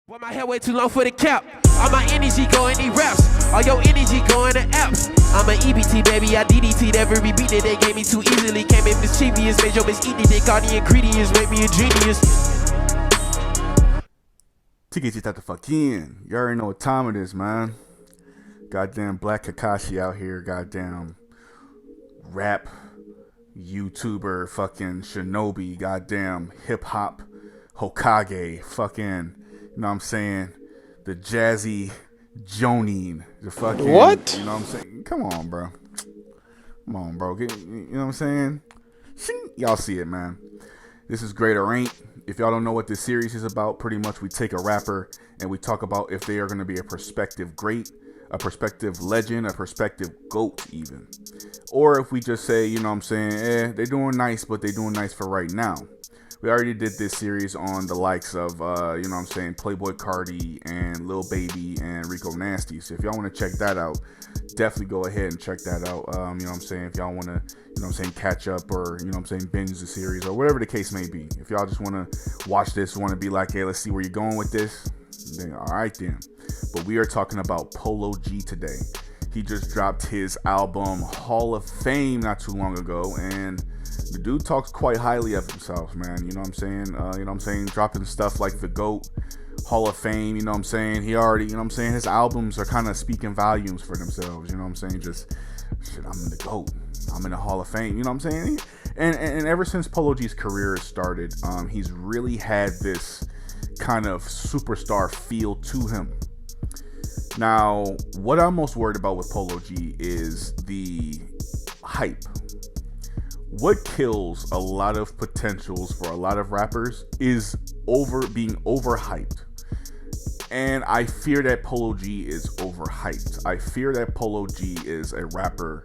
Boy, my hair way too long for the cap. All my energy go in these raps. All your energy go in the apps. I'm an EBT, baby. I DDT'd every beat that they gave me too easily. Came in mischievous, made your bitch eat it. They got the ingredients, made me a genius. To get you the fuck in. You already know what time it is, man. Goddamn Black Kakashi out here. Goddamn rap YouTuber, fucking Shinobi. Goddamn hip hop Hokage. Fucking, you know what I'm saying? The jazzy Jonin. The fucking. What? You know what I'm saying? Come on, bro. Come on, bro. You know what I'm saying? Y'all see it, man. This is Great or Ain't. If y'all don't know what this series is about, pretty much we take a rapper and we talk about if they are going to be a prospective great, a prospective legend, a prospective GOAT even. Or if we just say, you know what I'm saying, they're doing nice, but they're doing nice for right now. We already did this series on the likes of, you know what I'm saying, Playboy Cardi and Lil Baby and Rico Nasty. So if y'all want to check that out, definitely go ahead and check that out. You know what I'm saying? If y'all want to, you know what I'm saying, catch up or, you know what I'm saying, binge the series or whatever the case may be. If y'all just want to watch this, want to be like, hey, let's see where you're going with this, then all right then. But we are talking about Polo G today. He just dropped his album Hall of Fame not too long ago, and the dude talks quite highly of himself, man. You know what I'm saying? You know what I'm saying? Dropping stuff like the GOAT, Hall of Fame, you know what I'm saying? He already, you know what I'm saying? His albums are kind of speaking volumes for themselves, you know what I'm saying? Just, shit, I'm in the GOAT. I'm in the Hall of Fame, you know what I'm saying? And ever since Polo G's career has started, he's really had this kind of superstar feel to him. Now, what I'm most worried about with Polo G is the hype. What kills a lot of potentials for a lot of rappers is being overhyped. And I fear that Polo G is overhyped. I fear that Polo G is a rapper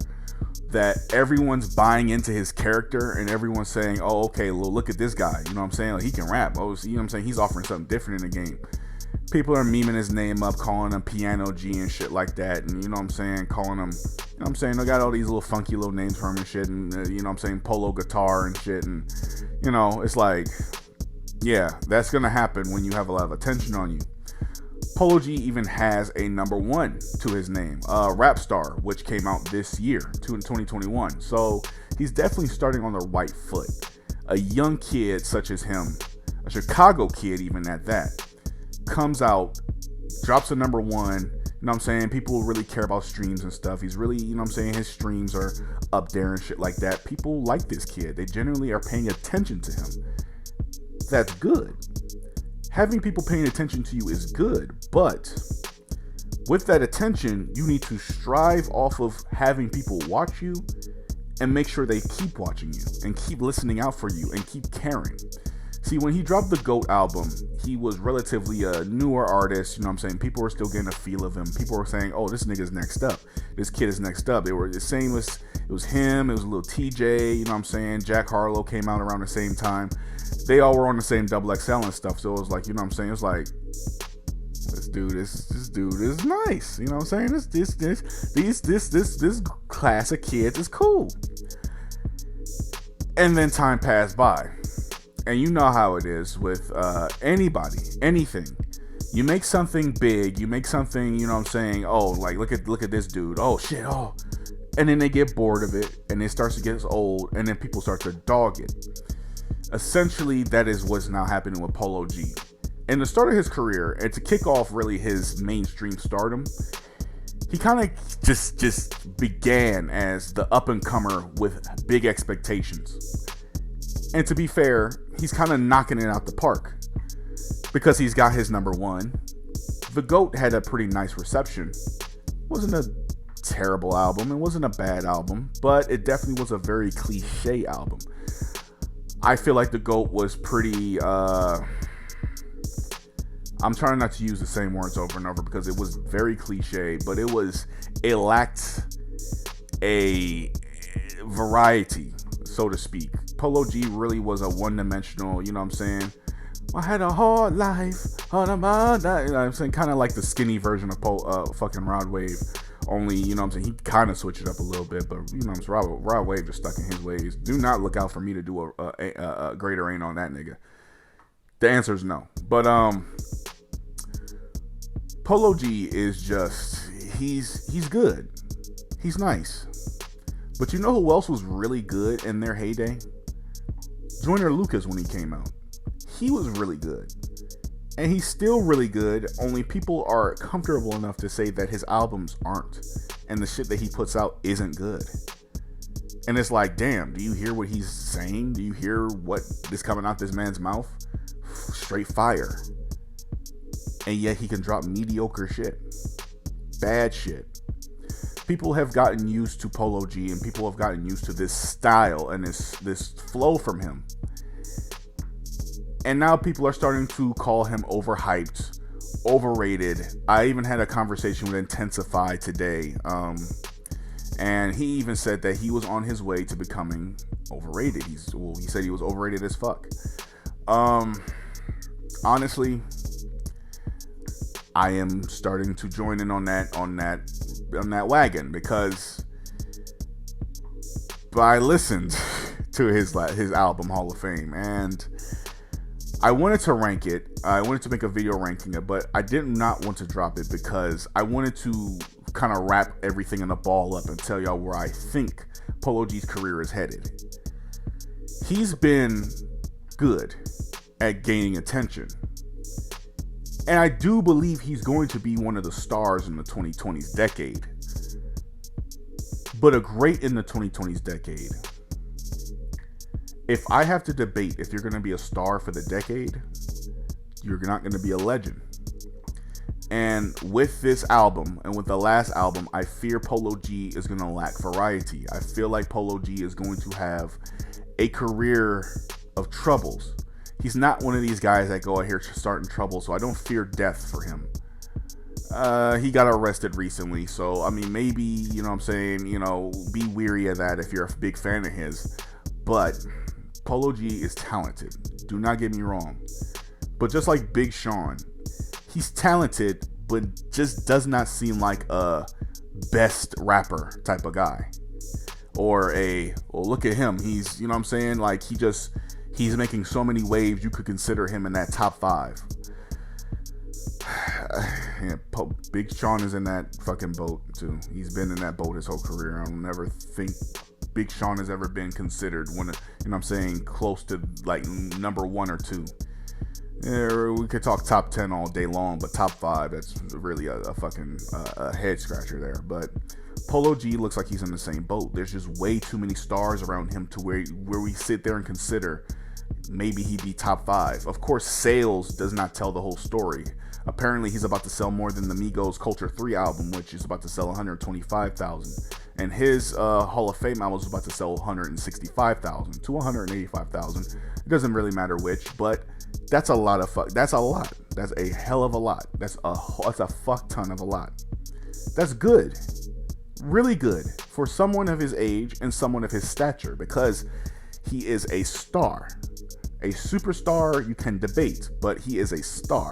that everyone's buying into his character and everyone's saying, oh, okay, well, look at this guy. You know what I'm saying? Like, he can rap. Oh, you know what I'm saying? He's offering something different in the game. People are memeing his name up, calling him Piano G and shit like that. And you know what I'm saying? Calling him, you know what I'm saying? They got all these little funky little names for him and shit. And you know what I'm saying? Polo Guitar and shit. And, you know, it's like, yeah, that's going to happen when you have a lot of attention on you. Polo G even has a #1 to his name, Rap Star, which came out this year, in 2021. So he's definitely starting on the right foot. A young kid such as him, a Chicago kid even at that, comes out, drops a #1, you know what I'm saying? People really care about streams and stuff. He's really, you know what I'm saying? His streams are up there and shit like that. People like this kid. They generally are paying attention to him. That's good. Having people paying attention to you is good, but with that attention, you need to strive off of having people watch you and make sure they keep watching you and keep listening out for you and keep caring. See, when he dropped the GOAT album, he was relatively a newer artist, you know what I'm saying? People were still getting a feel of him. People were saying, oh, this nigga's next up. This kid is next up. They were the same as, it was him, it was a little TJ, you know what I'm saying? Jack Harlow came out around the same time. They all were on the same XXL and stuff, so it was like, you know what I'm saying? It was like, this dude is nice, you know what I'm saying? This class of kids is cool. And then time passed by. And you know how it is with anybody, anything. You make something big, you make something, you know what I'm saying? Oh, like look at this dude. Oh shit, oh. And then they get bored of it and it starts to get old and then people start to dog it. Essentially, that is what's now happening with Polo G. In the start of his career, and to kick off really his mainstream stardom, he kind of just began as the up-and-comer with big expectations. And to be fair, he's kind of knocking it out the park because he's got his #1. The GOAT had a pretty nice reception. Wasn't a terrible album. It wasn't a bad album, but it definitely was a very cliche album. I feel like the GOAT was pretty, I'm trying not to use the same words over and over because it was very cliche, but it lacked a variety, so to speak. Polo G really was a one-dimensional, you know what I'm saying? I had a hard life, you know what I'm saying? Kind of like the skinny version of fucking Rod Wave. Only, you know what I'm saying, he kind of switched it up a little bit, but, you know what I'm saying, Rod Wave just stuck in his ways. Do not look out for me to do a Great or Ain't on that nigga. The answer is no. But, Polo G is just, he's good. He's nice. But you know who else was really good in their heyday? Joyner Lucas when he came out. He was really good. And he's still really good, only people are comfortable enough to say that his albums aren't. And the shit that he puts out isn't good. And it's like, damn, do you hear what he's saying? Do you hear what is coming out this man's mouth? Straight fire. And yet he can drop mediocre shit. Bad shit. People have gotten used to Polo G, and people have gotten used to this style and this flow from him. And now people are starting to call him overhyped, overrated. I even had a conversation with Intensify today. And he even said that he was on his way to becoming overrated. He said he was overrated as fuck. Honestly, I am starting to join in on that wagon, because I listened to his album Hall of Fame, and I wanted to rank it. I wanted to make a video ranking it, but I did not want to drop it because I wanted to kind of wrap everything in a ball up and tell y'all where I think Polo G's career is headed. He's been good at gaining attention, and I do believe he's going to be one of the stars in the 2020s decade. But a great in the 2020s decade. If I have to debate if you're going to be a star for the decade, you're not going to be a legend. And with this album and with the last album, I fear Polo G is going to lack variety. I feel like Polo G is going to have a career of troubles. He's not one of these guys that go out here starting trouble, so I don't fear death for him. He got arrested recently, so I mean, maybe, you know what I'm saying, be weary of that if you're a big fan of his. But Polo G is talented. Do not get me wrong. But just like Big Sean, he's talented, but just does not seem like a best rapper type of guy. Or look at him. He's, you know what I'm saying? Like, he's making so many waves, you could consider him in that top 5. Yeah, Big Sean is in that fucking boat too. He's been in that boat his whole career. I don't never think Big Sean has ever been considered one of, you know what I'm saying, close to like number 1 or 2. Yeah, we could talk top 10 all day long, but top 5, that's really a fucking head scratcher there. But Polo G looks like he's in the same boat. There's just way too many stars around him to where we sit there and consider maybe he'd be top 5. Of course, sales does not tell the whole story. Apparently, he's about to sell more than the Migos Culture 3 album, which is about to sell 125,000. And his Hall of Fame album is about to sell 165,000 to 185,000. It doesn't really matter which, but that's a lot of That's a lot. That's a hell of a lot. That's a fuck ton of a lot. That's good. Really good for someone of his age and someone of his stature, because he is a star. A superstar you can debate, but he is a star.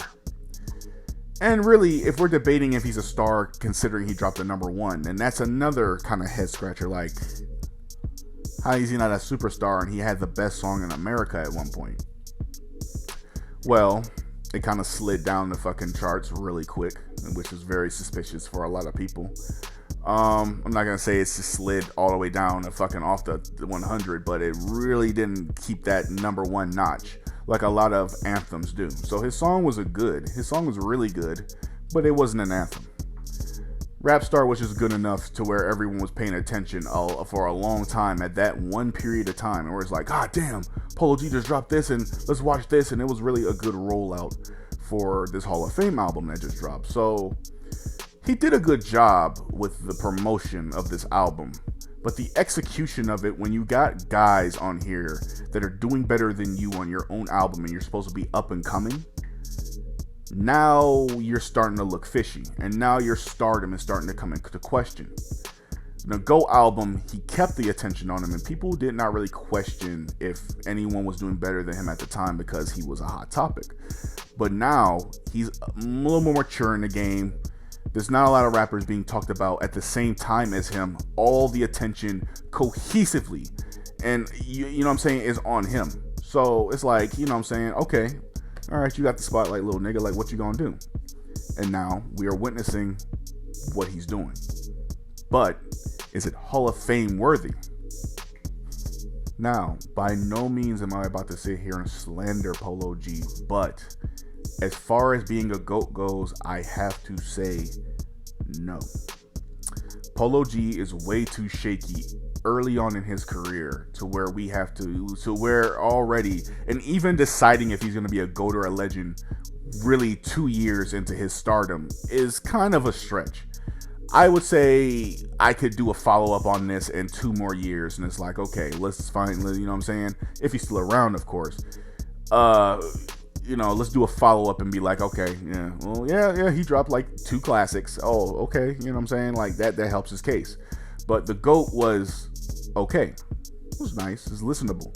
And really, if we're debating if he's a star, considering he dropped a number 1, then that's another kind of head scratcher. Like, how is he not a superstar and he had the best song in America at one point? Well, it kind of slid down the fucking charts really quick, which is very suspicious for a lot of people. I'm not gonna say it's just slid all the way down and fucking off the 100, but it really didn't keep that number 1 notch like a lot of anthems do. So his song was really good, but it wasn't an anthem. Rap Star was just good enough to where everyone was paying attention for a long time at that one period of time, where it's like, God damn, Polo G just dropped this and let's watch this, and it was really a good rollout for this Hall of Fame album that just dropped. So he did a good job with the promotion of this album, but the execution of it, when you got guys on here that are doing better than you on your own album and you're supposed to be up and coming, now you're starting to look fishy, and now your stardom is starting to come into question. The Go album, he kept the attention on him, and people did not really question if anyone was doing better than him at the time because he was a hot topic. But now he's a little more mature in the game. There's not a lot of rappers being talked about at the same time as him. All the attention cohesively, and you know what I'm saying, is on him. So it's like, you know what I'm saying, okay, all right, you got the spotlight, little nigga, like, what you gonna do? And now we are witnessing what he's doing. But is it Hall of Fame worthy? Now, by no means am I about to sit here and slander Polo G, but as far as being a GOAT goes, I have to say no. Polo G is way too shaky early on in his career to where we're already, and even deciding if he's going to be a GOAT or a legend really 2 years into his stardom is kind of a stretch. I would say I could do a follow-up on this in 2 more years, and it's like, okay, let's find, you know what I'm saying? If he's still around, of course. Let's do a follow-up and be like, okay, he dropped like 2 classics. Oh, okay, you know what I'm saying? Like, that helps his case. But the GOAT was okay. It was nice. It's listenable.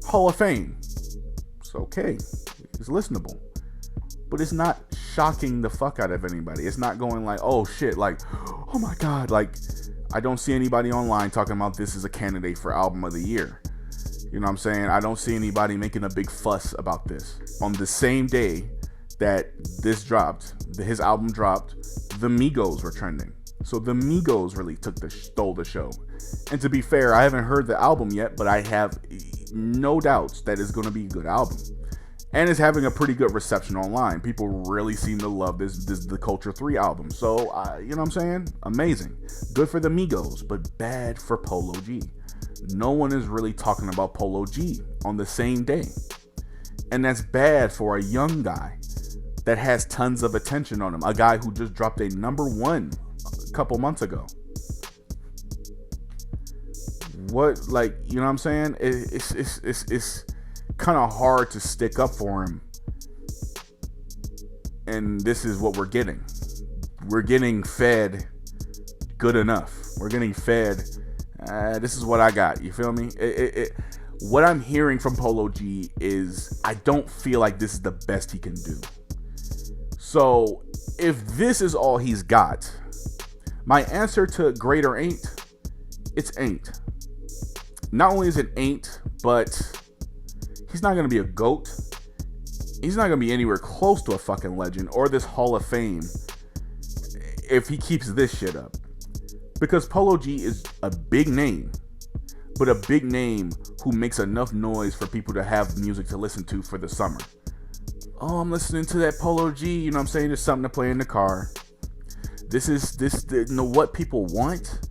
Hall of Fame. It's okay. It's listenable. But it's not shocking the fuck out of anybody. It's not going like, oh shit, like, oh my god. Like, I don't see anybody online talking about this is a candidate for album of the year. You know what I'm saying? I don't see anybody making a big fuss about this. On the same day that this dropped, his album dropped, the Migos were trending. So the Migos really stole the show. And to be fair, I haven't heard the album yet, but I have no doubts that it's going to be a good album. And it's having a pretty good reception online. People really seem to love this the Culture 3 album. So, you know what I'm saying? Amazing. Good for the Migos, but bad for Polo G. No one is really talking about Polo G on the same day. And that's bad for a young guy that has tons of attention on him. A guy who just dropped a #1 a couple months ago. What, like, you know what I'm saying? It's kind of hard to stick up for him. And this is what we're getting. We're getting fed good enough. We're getting fed, this is what I got. You feel me? What I'm hearing from Polo G is I don't feel like this is the best he can do. So if this is all he's got, my answer to great or ain't, it's ain't. Not only is it ain't, but he's not going to be a GOAT. He's not going to be anywhere close to a fucking legend or this Hall of Fame if he keeps this shit up. Because Polo G is a big name, but a big name who makes enough noise for people to have music to listen to for the summer. Oh, I'm listening to that Polo G, you know what I'm saying? There's something to play in the car. What people want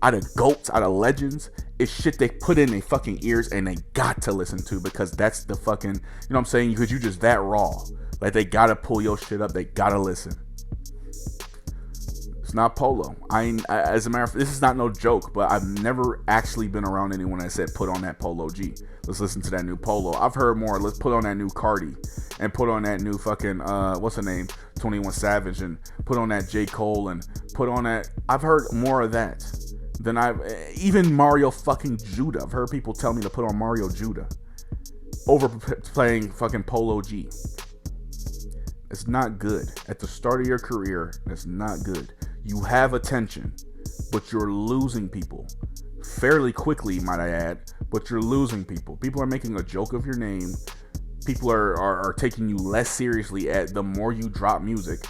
out of GOATs, out of legends, is shit they put in their fucking ears and they got to listen to because that's the fucking, you know what I'm saying? Because you just that raw. Like, they gotta pull your shit up. They gotta listen. It's not Polo. As a matter of fact, this is not no joke, but I've never actually been around anyone that said, put on that Polo G. Let's listen to that new Polo. I've heard more, let's put on that new Cardi and put on that new fucking, what's her name? 21 Savage, and put on that J. Cole, and put on that. I've heard more of that than even Mario fucking Judah. I've heard people tell me to put on Mario Judah over playing fucking Polo G. It's not good. At the start of your career, it's not good. You have attention, but you're losing people fairly quickly, might I add, but you're losing people. People are making a joke of your name. People are taking you less seriously the more you drop music.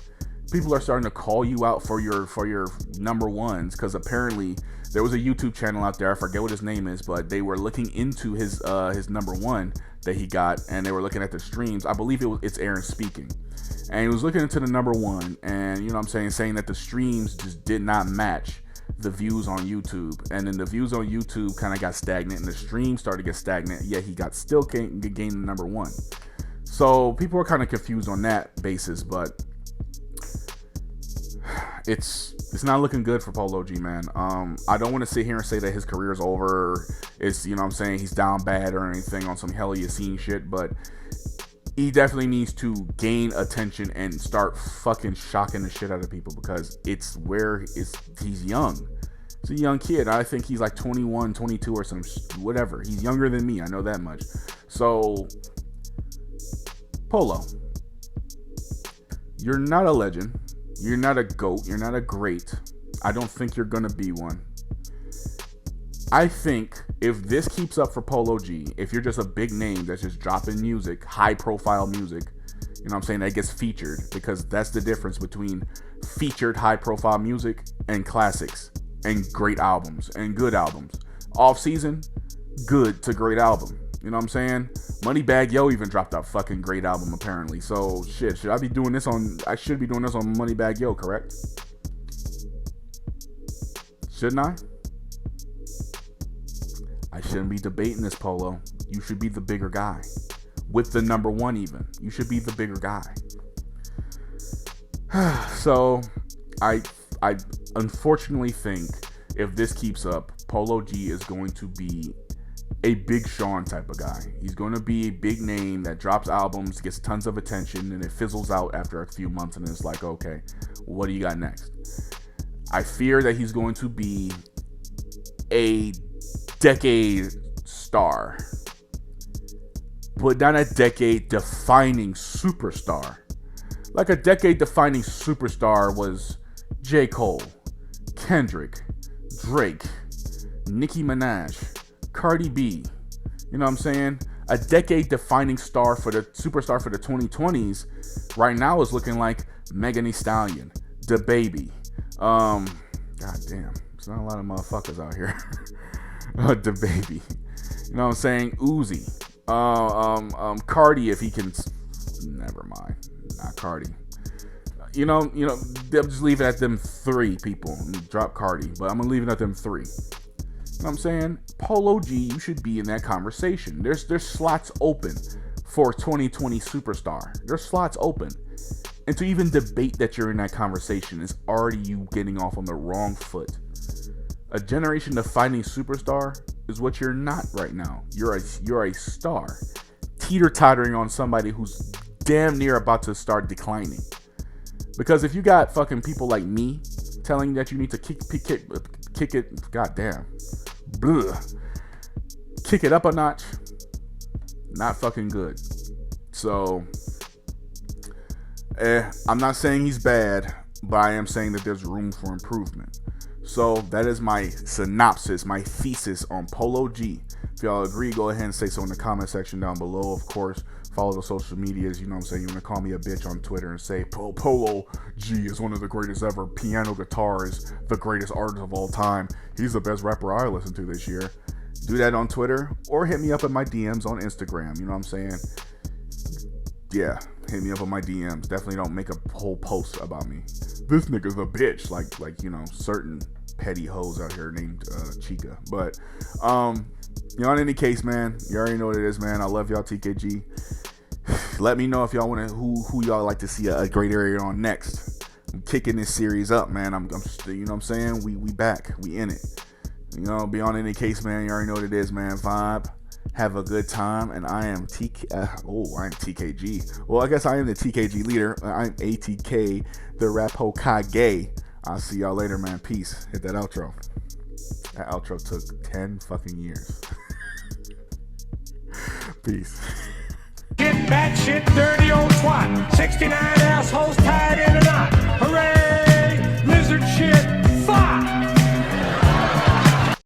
People are starting to call you out for your #1s because apparently there was a YouTube channel out there, I forget what his name is, but they were looking into his #1 that he got, and they were looking at the streams. I believe it's Aaron speaking. And he was looking into the #1, and you know what I'm saying that the streams just did not match the views on YouTube. And then the views on YouTube kind of got stagnant, and the streams started to get stagnant, yet he still gained the #1. So people are kind of confused on that basis, but it's not looking good for Polo G, man. I don't want to sit here and say that his career is over. It's, you know what I'm saying, he's down bad or anything on some hell you seen shit, but he definitely needs to gain attention and start fucking shocking the shit out of people because he's young. He's a young kid. I think he's like 21, 22 or some whatever. He's younger than me. I know that much. So, Polo, you're not a legend. You're not a GOAT. You're not a great. I don't think you're going to be one. I think if this keeps up for Polo G, if you're just a big name that's just dropping music, high profile music, You know what I'm saying? That gets featured, because that's the difference between featured high profile music and classics and great albums and good albums. Off season, good to great album. You know what I'm saying? Moneybagg Yo even dropped a fucking great album apparently. So shit, should I be doing this on? I should be doing this on Moneybagg Yo, correct? Shouldn't I? I shouldn't be debating this, Polo. You should be the bigger guy. With the number one even. You should be the bigger guy. So, I unfortunately think if this keeps up, Polo G is going to be a Big Sean type of guy. He's going to be a big name that drops albums, gets tons of attention, and it fizzles out after a few months, and it's like, okay, what do you got next? I fear that he's going to be a decade star, but not a decade defining superstar. Like a decade defining superstar was J. Cole, Kendrick, Drake, Nicki Minaj, Cardi B. You know what I'm saying? A decade defining superstar for the 2020s right now is looking like Megan Thee Stallion, DaBaby. God damn, there's not a lot of motherfuckers out here. DaBaby. You know what I'm saying? Uzi. Cardi, if he can. Never mind. Not Cardi. You know, they'll just leave it at them three people. Drop Cardi, but I'm gonna leave it at them three. You know what I'm saying? Polo G, you should be in that conversation. There's slots open for 2020 superstar. There's slots open. And to even debate that you're in that conversation is already you getting off on the wrong foot. A generation defining superstar is what you're not right now. You're a star. Teeter-tottering on somebody who's damn near about to start declining. Because if you got fucking people like me telling you that you need to kick it, goddamn. Bleh. Kick it up a notch, not fucking good. So, I'm not saying he's bad, but I am saying that there's room for improvement. So that is my synopsis, my thesis on Polo G. If y'all agree, go ahead and say so in the comment section down below. Of course, follow the social medias. You know what I'm saying? You want to call me a bitch on Twitter and say Polo G is one of the greatest ever. Piano guitar is the greatest artist of all time. He's the best rapper I listened to this year. Do that on Twitter, or hit me up in my DMs on Instagram. You know what I'm saying? Yeah, hit me up on my DMs. Definitely don't make a whole post about me. This nigga's a bitch, like you know, certain petty hoes out here named Chica. But you know, in any case, man, you already know what it is, man. I love y'all, TKG. Let me know if y'all want to who y'all like to see a great area on next. I'm kicking this series up, man. I'm you know what I'm saying? We back. We in it. You know, beyond any case, man, you already know what it is, man. Vibe. Have a good time. And I am I'm TKG. Well, I guess I am the TKG leader. I'm ATK, the Rap Hokage. I'll see y'all later, man. Peace. Hit that outro. That outro took 10 fucking years. Peace. Get batshit dirty old twat. 69 assholes tied in an